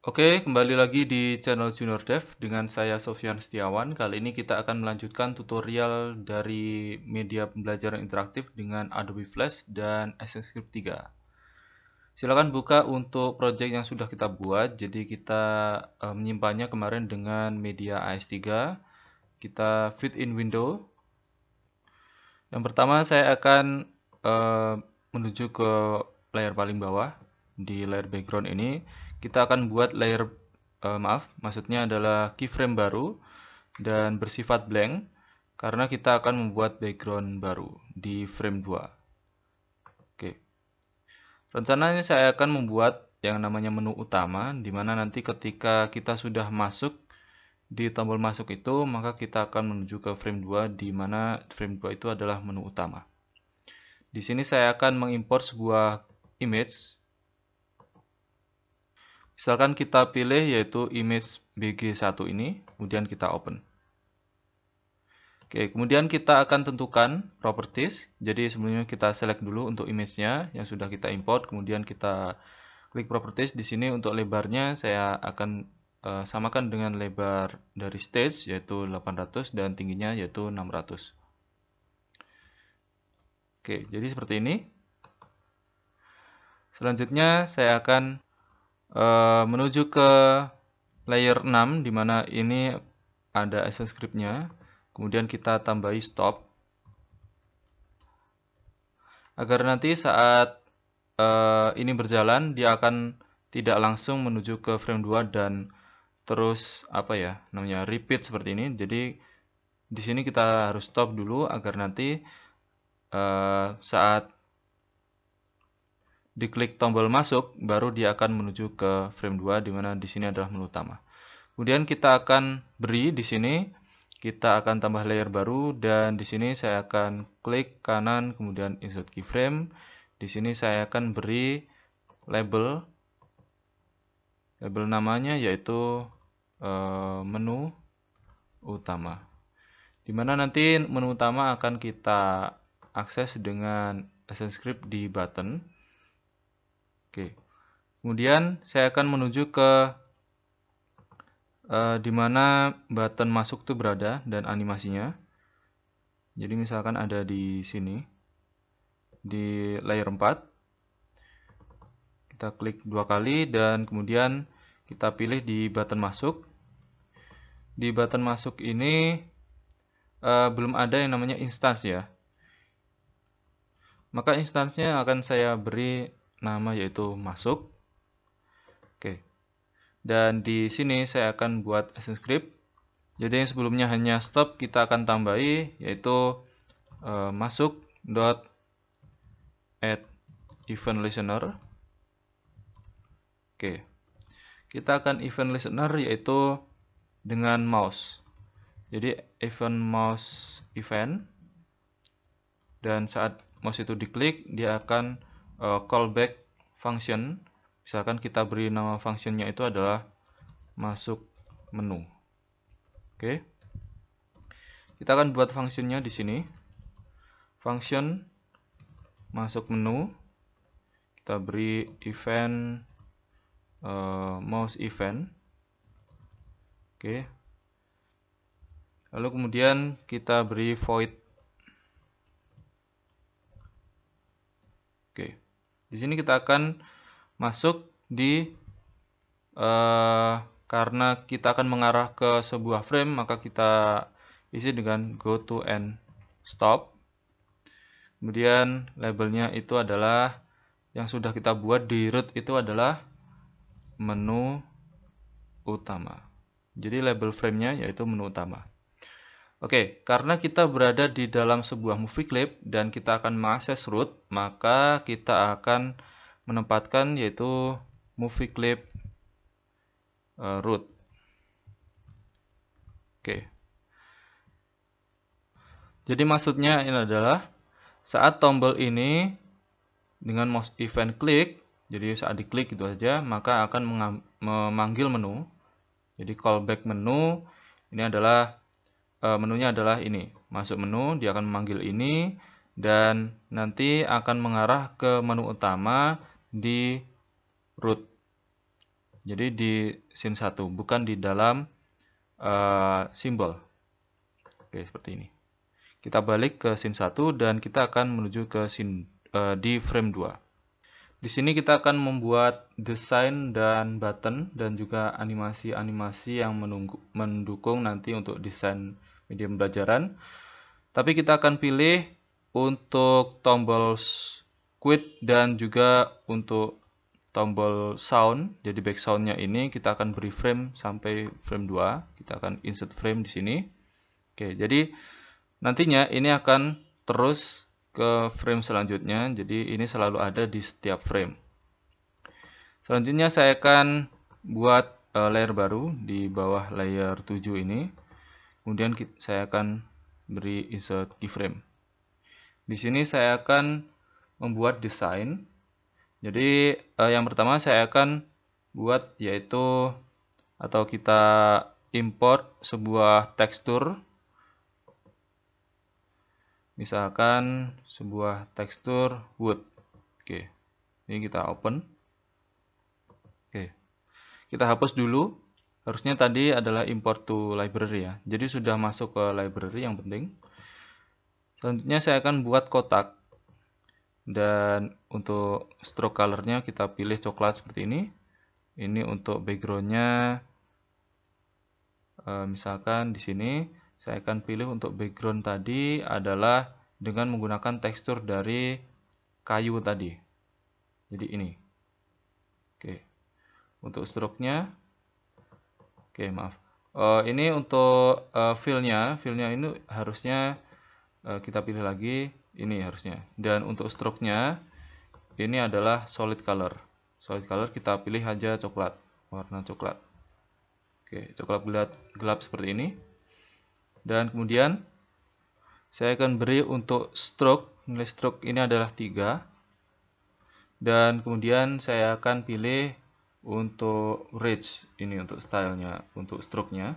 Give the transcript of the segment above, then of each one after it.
Oke, kembali lagi di channel Junior Dev dengan saya Sofyan Setiawan. Kali ini kita akan melanjutkan tutorial dari media pembelajaran interaktif dengan Adobe Flash dan ActionScript 3. Silakan buka untuk project yang sudah kita buat. Jadi kita menyimpannya kemarin dengan media AS3. Kita fit in window. Yang pertama saya akan menuju ke layer paling bawah. Di layer background ini kita akan buat layer maksudnya adalah keyframe baru dan bersifat blank karena kita akan membuat background baru di frame 2. Oke. Rencananya saya akan membuat yang namanya menu utama, di mana nanti ketika kita sudah masuk di tombol masuk itu, maka kita akan menuju ke frame 2, di mana frame 2 itu adalah menu utama. Di sini saya akan mengimport sebuah image. Misalkan kita pilih yaitu image BG1 ini, kemudian kita open. Oke, kemudian kita akan tentukan properties. Jadi sebelumnya kita select dulu untuk image-nya yang sudah kita import, kemudian kita klik properties. Di sini untuk lebarnya saya akan samakan dengan lebar dari stage yaitu 800 dan tingginya yaitu 600. Oke, jadi seperti ini. Selanjutnya saya akan menuju ke layer 6 di mana ini ada ActionScript-nya. Kemudian kita tambahi stop agar nanti saat ini berjalan dia akan tidak langsung menuju ke frame 2 dan terus repeat seperti ini. Jadi di sini kita harus stop dulu agar nanti saat diklik tombol masuk baru dia akan menuju ke frame 2 di mana di sini adalah menu utama. Kemudian kita akan beri di sini, kita akan tambah layer baru dan di sini saya akan klik kanan kemudian insert keyframe. Di sini saya akan beri label namanya yaitu menu utama. Di mana nanti menu utama akan kita akses dengan ActionScript di button. Oke. Kemudian saya akan menuju ke di mana button masuk itu berada dan animasinya. Jadi misalkan ada di sini di layer 4. Kita klik 2 kali dan kemudian kita pilih di button masuk. Di button masuk ini belum ada yang namanya instance ya. Maka instance-nya akan saya beri nama yaitu masuk. Oke. Dan di sini saya akan buat ActionScript. Jadi yang sebelumnya hanya stop kita akan tambahi yaitu masuk dot add event listener. Oke. Kita akan event listener yaitu dengan mouse. Jadi event mouse event dan saat mouse itu diklik dia akan callback function. Misalkan kita beri nama functionnya itu adalah masuk menu. Oke. Kita akan buat functionnya di sini. Function masuk menu. Kita beri event mouse event. Oke. Lalu kemudian kita beri void. Oke. Di sini kita akan masuk di karena kita akan mengarah ke sebuah frame, maka kita isi dengan go to and stop. Kemudian labelnya itu adalah yang sudah kita buat di root itu adalah menu utama. Jadi label frame-nya yaitu menu utama. Oke, karena kita berada di dalam sebuah movie clip dan kita akan mengakses root, maka kita akan menempatkan yaitu movie clip root. Oke. Jadi maksudnya ini adalah saat tombol ini dengan mouse event klik, jadi saat diklik gitu saja, maka akan memanggil menu. Jadi callback menu ini adalah menunya adalah ini, masuk menu, dia akan memanggil ini dan nanti akan mengarah ke menu utama di root. Jadi di scene 1, bukan di dalam simbol. Oke, seperti ini. Kita balik ke scene 1 dan kita akan menuju ke scene di frame 2. Di sini kita akan membuat desain dan button dan juga animasi-animasi yang mendukung nanti untuk desain media pembelajaran. Tapi kita akan pilih untuk tombol quit dan juga untuk tombol sound. Jadi background-nya ini kita akan beri frame sampai frame 2. Kita akan insert frame di sini. Oke, jadi nantinya ini akan terus ke frame selanjutnya, jadi ini selalu ada di setiap frame. Selanjutnya saya akan buat layer baru di bawah layer 7 ini. Kemudian saya akan beri insert keyframe. Di sini saya akan membuat desain. Jadi yang pertama saya akan buat yaitu atau kita import sebuah tekstur. Misalkan sebuah tekstur wood. Oke, ini kita open. Oke, kita hapus dulu. Harusnya tadi adalah import to library ya. Jadi sudah masuk ke library yang penting. Selanjutnya saya akan buat kotak. Dan untuk stroke colornya kita pilih coklat seperti ini. Ini untuk backgroundnya. Misalkan di sini. Saya akan pilih untuk background tadi adalah dengan menggunakan tekstur dari kayu tadi. Jadi ini. Oke. Untuk stroke-nya. Oke, maaf. Ini untuk fill-nya ini harusnya kita pilih lagi. Ini harusnya. Dan untuk stroke-nya ini adalah solid color. Solid color kita pilih aja coklat. Warna coklat. Oke, coklat gelap seperti ini. Dan kemudian saya akan beri untuk stroke, nilai stroke ini adalah 3. Dan kemudian saya akan pilih untuk ridge, ini untuk stylenya, untuk stroke-nya.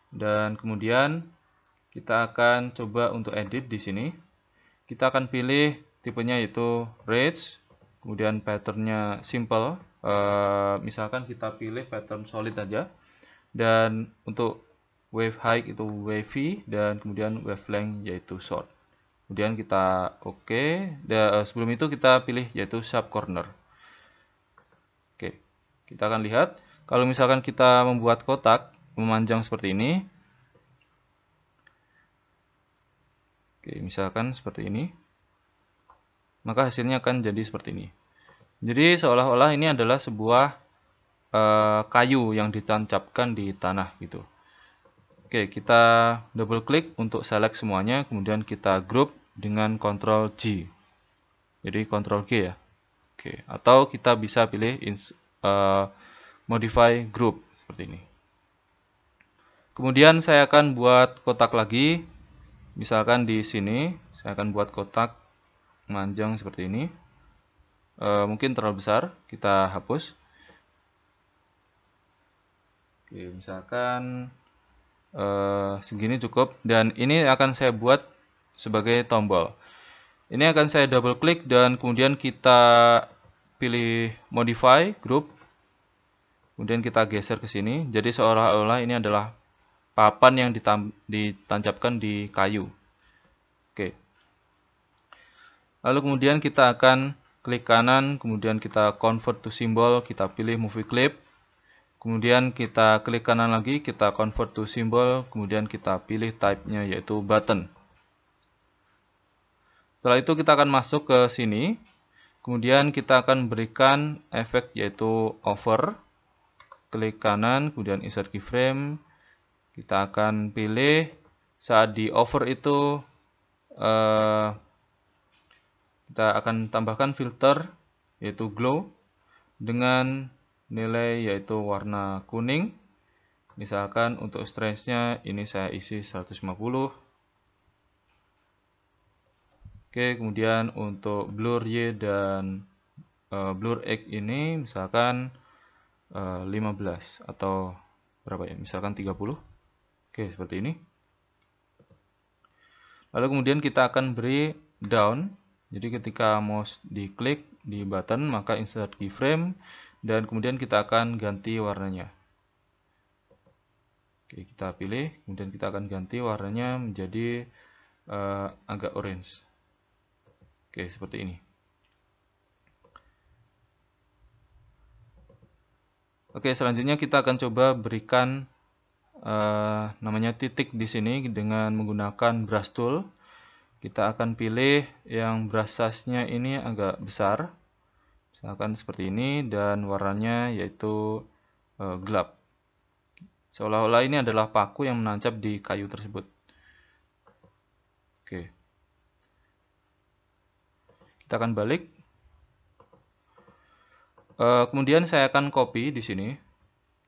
Dan kemudian kita akan coba untuk edit di sini. Kita akan pilih tipenya yaitu ridge, kemudian patternnya simple. Misalkan kita pilih pattern solid aja. Dan untuk wave height itu wavy dan kemudian wavelength yaitu short. Kemudian kita oke. Sebelum itu kita pilih yaitu sharp corner. Oke. Kita akan lihat kalau misalkan kita membuat kotak memanjang seperti ini. Oke, misalkan seperti ini. Maka hasilnya akan jadi seperti ini. Jadi seolah-olah ini adalah sebuah kayu yang ditancapkan di tanah gitu. Oke, kita double klik untuk select semuanya, kemudian kita group dengan Ctrl G. Jadi Ctrl G ya. Oke, atau kita bisa pilih modify group seperti ini. Kemudian saya akan buat kotak lagi. Misalkan di sini saya akan buat kotak manjang seperti ini. Mungkin terlalu besar, kita hapus. Oke, misalkan segini cukup, dan ini akan saya buat sebagai tombol. Ini akan saya double klik dan kemudian kita pilih modify group, kemudian kita geser ke sini. Jadi seolah-olah ini adalah papan yang ditancapkan di kayu. Oke. Lalu kemudian kita akan klik kanan, kemudian kita convert to symbol, kita pilih movie clip. Kemudian kita klik kanan lagi, kita convert to symbol, kemudian kita pilih type-nya yaitu button. Setelah itu kita akan masuk ke sini. Kemudian kita akan berikan efek yaitu over. Klik kanan, kemudian insert keyframe. Kita akan pilih saat di over itu kita akan tambahkan filter yaitu glow dengan nilai yaitu warna kuning. Misalkan untuk strength-nya ini saya isi 150. Oke, kemudian untuk blur Y dan blur X ini misalkan 15 atau berapa ya? Misalkan 30. Oke, seperti ini. Lalu kemudian kita akan beri down. Jadi ketika mouse diklik di button, maka insert keyframe dan kemudian kita akan ganti warnanya. Oke, kita pilih, kemudian kita akan ganti warnanya menjadi agak orange. Oke, seperti ini. Oke, selanjutnya kita akan coba berikan namanya titik di sini dengan menggunakan brush tool. Kita akan pilih yang brush size-nya ini agak besar, misalkan seperti ini, dan warnanya yaitu gelap. Seolah-olah ini adalah paku yang menancap di kayu tersebut. Oke, kita akan balik. Kemudian saya akan copy di sini.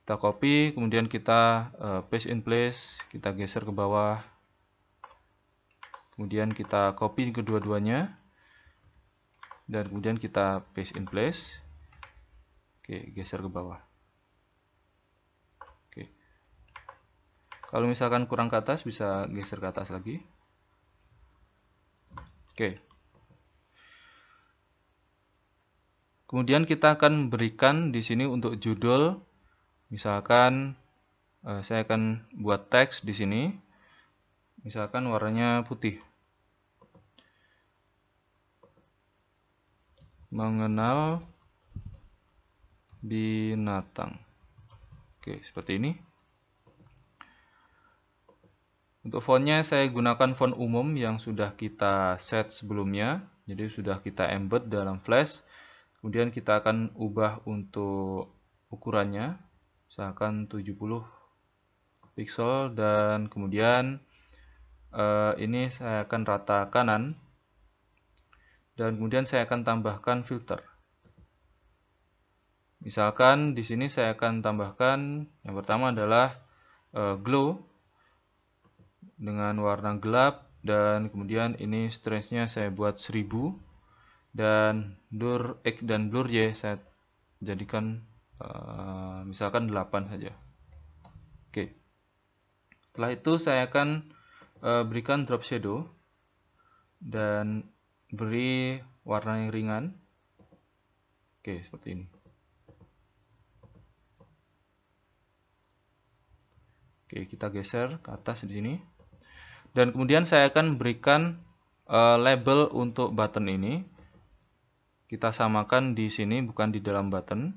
Kita copy, kemudian kita paste in place, kita geser ke bawah. Kemudian kita copy kedua-duanya. Dan kemudian kita paste in place. Oke, geser ke bawah. Oke. Kalau misalkan kurang ke atas, bisa geser ke atas lagi. Oke. Kemudian kita akan berikan di sini untuk judul, misalkan saya akan buat teks di sini, misalkan warnanya putih. Mengenal binatang. Oke, seperti ini. Untuk fontnya saya gunakan font umum yang sudah kita set sebelumnya, jadi sudah kita embed dalam Flash. Kemudian kita akan ubah untuk ukurannya, misalkan 70 pixel, dan kemudian ini saya akan rata kanan, dan kemudian saya akan tambahkan filter. Misalkan di sini saya akan tambahkan yang pertama adalah glow dengan warna gelap, dan kemudian ini strength-nya saya buat 1000. Dan blur X dan blur Y saya jadikan misalkan 8 saja. Oke. Setelah itu saya akan berikan drop shadow dan beri warna yang ringan. Oke, seperti ini. Oke, kita geser ke atas di sini. Dan kemudian saya akan berikan label untuk button ini. Kita samakan di sini, bukan di dalam button.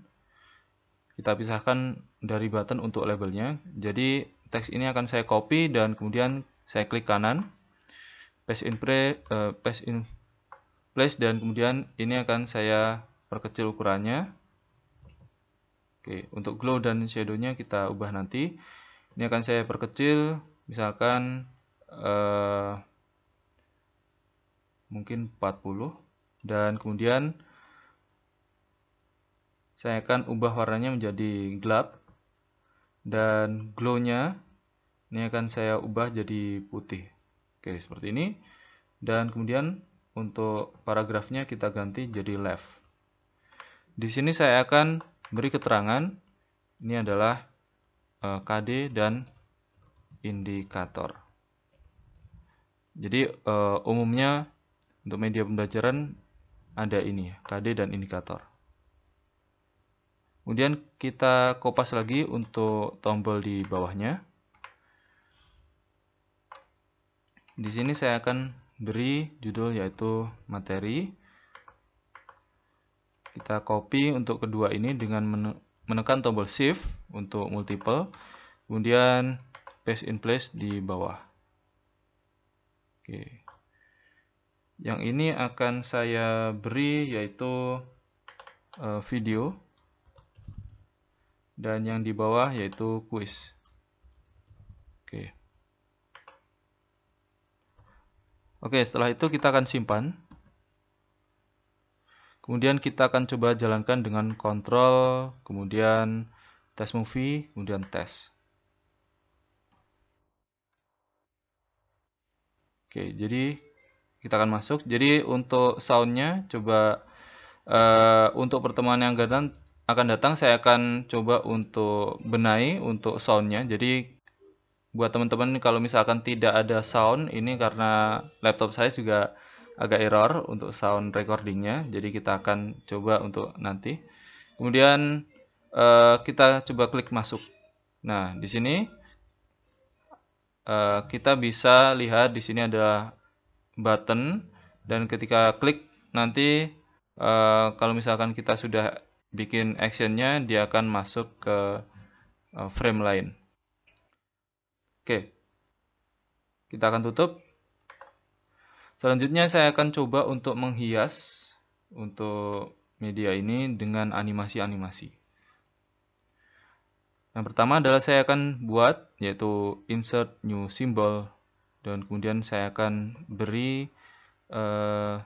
Kita pisahkan dari button untuk labelnya. Jadi teks ini akan saya copy dan kemudian saya klik kanan, paste in place, dan kemudian ini akan saya perkecil ukurannya. Oke, untuk glow dan shadow-nya kita ubah nanti. Ini akan saya perkecil, misalkan mungkin 40. Dan kemudian saya akan ubah warnanya menjadi gelap, dan glow-nya ini akan saya ubah jadi putih. Oke, seperti ini. Dan kemudian untuk paragrafnya kita ganti jadi left. Di sini saya akan beri keterangan ini adalah KD dan indikator. Jadi umumnya untuk media pembelajaran ada ini, KD dan indikator. Kemudian kita kopas lagi untuk tombol di bawahnya. Di sini saya akan beri judul yaitu materi. Kita copy untuk kedua ini dengan menekan tombol shift untuk multiple. Kemudian paste in place di bawah. Oke. Yang ini akan saya beri yaitu video, dan yang di bawah yaitu quiz. Oke, setelah itu kita akan simpan. Kemudian kita akan coba jalankan dengan kontrol, kemudian test movie, kemudian tes. Oke, jadi kita akan masuk. Jadi untuk soundnya coba untuk pertemuan yang akan datang saya akan coba untuk benahi untuk soundnya. Jadi buat teman-teman kalau misalkan tidak ada sound, ini karena laptop saya juga agak error untuk sound recordingnya. Jadi kita akan coba untuk nanti. Kemudian kita coba klik masuk. Nah, di sini kita bisa lihat di sini ada button, dan ketika klik nanti kalau misalkan kita sudah bikin actionnya, dia akan masuk ke frame lain. Oke, kita akan tutup. Selanjutnya saya akan coba untuk menghias untuk media ini dengan animasi-animasi. Yang pertama adalah saya akan buat yaitu insert new symbol, dan kemudian saya akan beri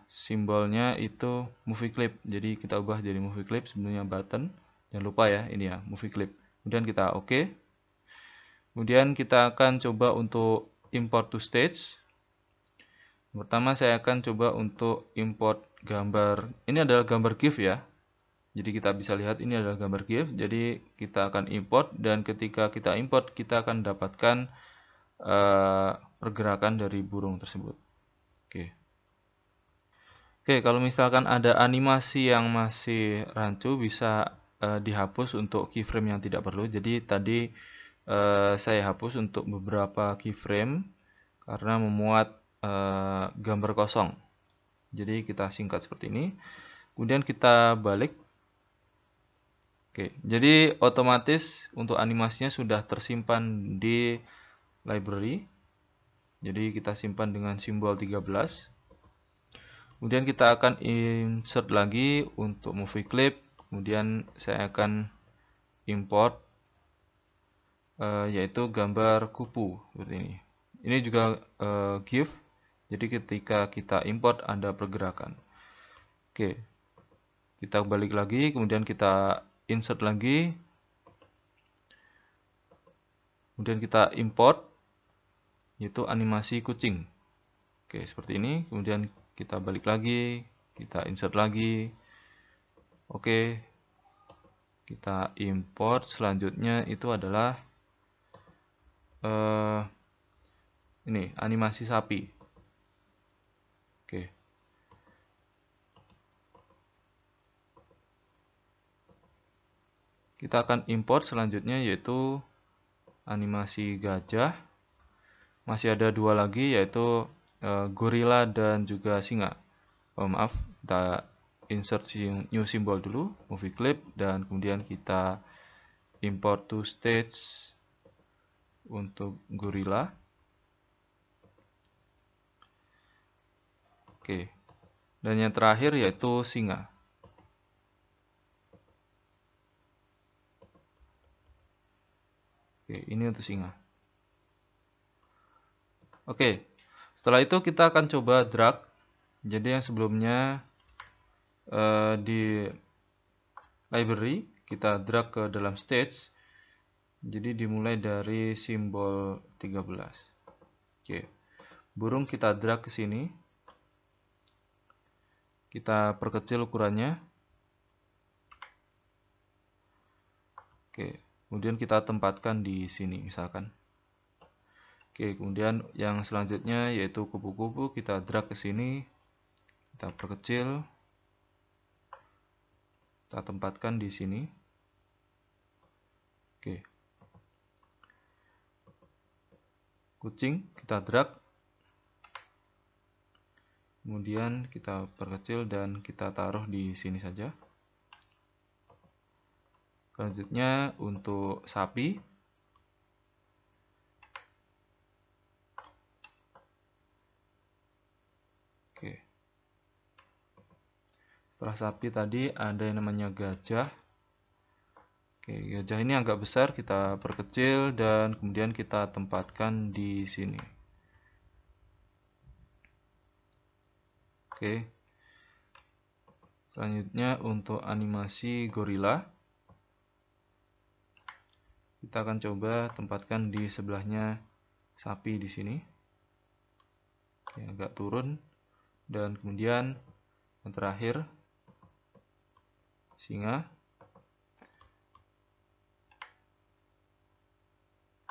simbolnya itu movie clip. Jadi kita ubah jadi movie clip, sebelumnya button. Jangan lupa ya, ini ya movie clip. Kemudian kita oke. Kemudian kita akan coba untuk import to stage. Pertama saya akan coba untuk import gambar. Ini adalah gambar GIF ya. Jadi kita bisa lihat ini adalah gambar GIF. Jadi kita akan import, dan ketika kita import kita akan dapatkan pergerakan dari burung tersebut. Oke. Oke, kalau misalkan ada animasi yang masih rancu bisa dihapus untuk keyframe yang tidak perlu. Jadi tadi saya hapus untuk beberapa keyframe karena memuat gambar kosong. Jadi kita singkat seperti ini. Kemudian kita balik. Oke, jadi otomatis untuk animasinya sudah tersimpan di library. Jadi kita simpan dengan simbol 13. Kemudian kita akan insert lagi untuk movie clip. Kemudian saya akan import yaitu gambar kupu seperti ini. Ini juga GIF. Jadi ketika kita import ada pergerakan. Oke. Kita balik lagi, kemudian kita insert lagi. Kemudian kita import yaitu animasi kucing. Oke, seperti ini. Kemudian kita balik lagi, kita insert lagi. Oke, kita import. Selanjutnya itu adalah ini animasi sapi. Oke, kita akan import selanjutnya yaitu animasi gajah. Masih ada dua lagi yaitu gorila dan juga singa. Maaf, kita insert new symbol dulu, movie clip, dan kemudian kita import to stage untuk gorila. Oke. Dan yang terakhir yaitu singa. Oke, ini untuk singa. Oke. Setelah itu kita akan coba drag. Jadi yang sebelumnya di library kita drag ke dalam stage. Jadi dimulai dari simbol 13. Oke. Burung kita drag ke sini. Kita perkecil ukurannya. Oke, kemudian kita tempatkan di sini misalkan. Oke, kemudian yang selanjutnya yaitu kupu-kupu kita drag ke sini. Kita perkecil. Kita tempatkan di sini. Oke. Kucing kita drag. Kemudian kita perkecil dan kita taruh di sini saja. Selanjutnya untuk sapi. Oke. Setelah sapi tadi ada yang namanya gajah. Oke, gajah ini agak besar, kita perkecil dan kemudian kita tempatkan di sini. Oke. Selanjutnya untuk animasi gorila. Kita akan coba tempatkan di sebelahnya sapi di sini. Oke, agak turun. Dan kemudian yang terakhir singa.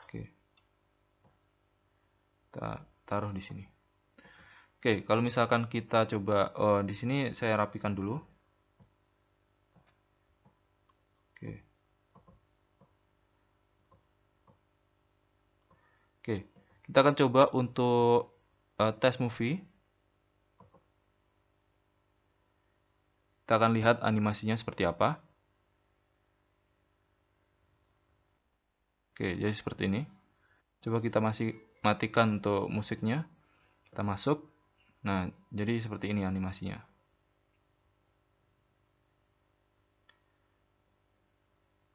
Oke. Kita taruh di sini. Oke, kalau misalkan kita coba di sini saya rapikan dulu. Oke, kita akan coba untuk test movie. Kita akan lihat animasinya seperti apa. Oke, jadi seperti ini. Coba kita masih matikan untuk musiknya. Kita masuk. Nah, jadi seperti ini animasinya.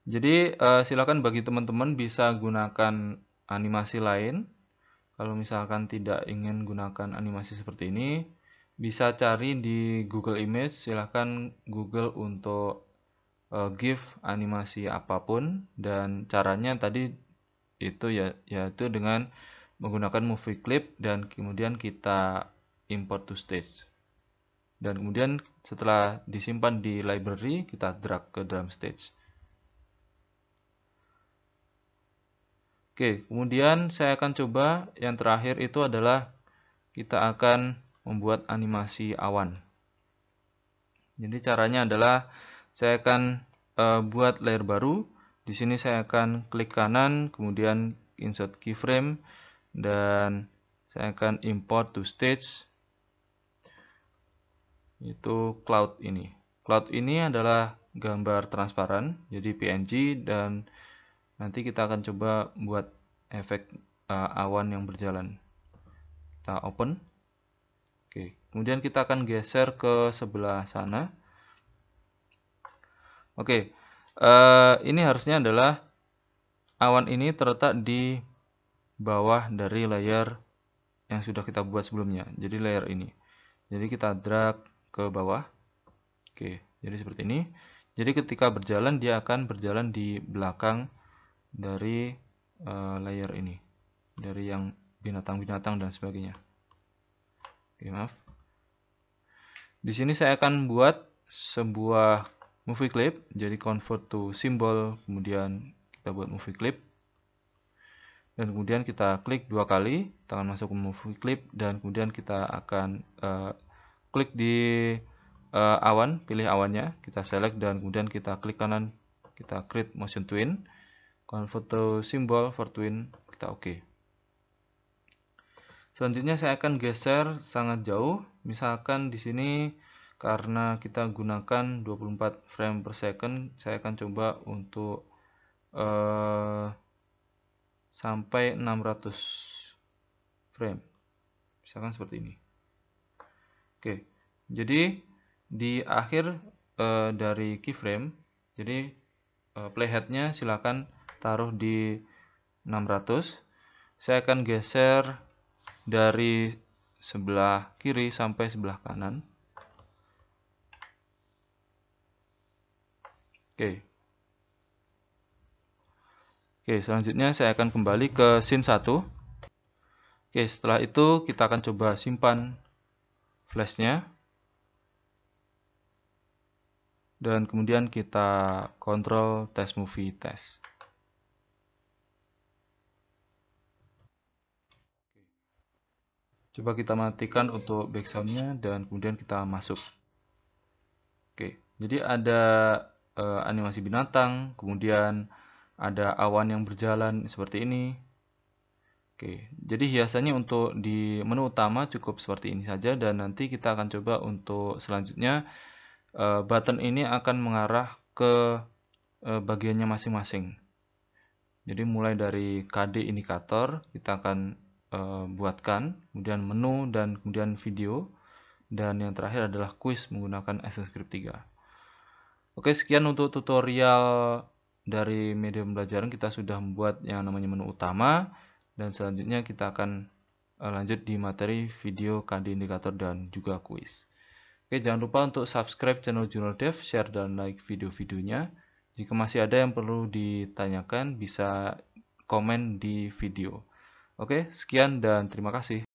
Jadi silakan bagi teman-teman bisa gunakan animasi lain. Kalau misalkan tidak ingin gunakan animasi seperti ini, bisa cari di Google Image. Silakan Google untuk GIF animasi apapun, dan caranya tadi itu yaitu dengan menggunakan movie clip dan kemudian kita import to stage. Dan kemudian setelah disimpan di library, kita drag ke dalam stage. Oke, kemudian saya akan coba yang terakhir itu adalah kita akan membuat animasi awan. Jadi caranya adalah saya akan buat layer baru. Di sini saya akan klik kanan, kemudian insert keyframe, dan saya akan import to stage. Itu cloud ini. Cloud ini adalah gambar transparan, jadi PNG, dan nanti kita akan coba buat efek awan yang berjalan. Kita open. Oke, kemudian kita akan geser ke sebelah sana. Oke, ini harusnya adalah awan ini terletak di bawah dari layer yang sudah kita buat sebelumnya. Jadi layer ini. Jadi kita drag ke bawah. Oke, jadi seperti ini. Jadi ketika berjalan dia akan berjalan di belakang dari layer ini, dari yang binatang-binatang dan sebagainya. Oke, maaf. Di sini saya akan buat sebuah movie clip, jadi convert to symbol, kemudian kita buat movie clip, dan kemudian kita klik 2 kali, kita akan masuk ke movie clip, dan kemudian kita akan klik di awan, pilih awannya, kita select, dan kemudian kita klik kanan, kita create motion twin, convert to symbol for twin, kita oke. Selanjutnya saya akan geser sangat jauh. Misalkan di sini karena kita gunakan 24 frame per second, saya akan coba untuk sampai 600 frame. Misalkan seperti ini. Oke. Jadi di akhir dari keyframe, jadi playhead-nya silakan taruh di 600. Saya akan geser dari sebelah kiri sampai sebelah kanan. Oke. Oke, selanjutnya saya akan kembali ke scene 1. Oke, setelah itu kita akan coba simpan flashnya. Dan kemudian kita kontrol test movie test. Coba kita matikan untuk background-nya dan kemudian kita masuk. Oke, jadi ada animasi binatang, kemudian ada awan yang berjalan seperti ini. Oke, jadi hiasannya untuk di menu utama cukup seperti ini saja, dan nanti kita akan coba untuk selanjutnya button ini akan mengarah ke bagiannya masing-masing. Jadi mulai dari KD indikator kita akan buatkan, kemudian menu, dan kemudian video, dan yang terakhir adalah quiz menggunakan ActionScript 3. Oke, sekian untuk tutorial dari media pembelajaran. Kita sudah membuat yang namanya menu utama, dan selanjutnya kita akan lanjut di materi video, KD indikator, dan juga quiz. Oke, jangan lupa untuk subscribe channel Junior Dev, share dan like video-videonya. Jika masih ada yang perlu ditanyakan, bisa komen di video. Oke, sekian dan terima kasih.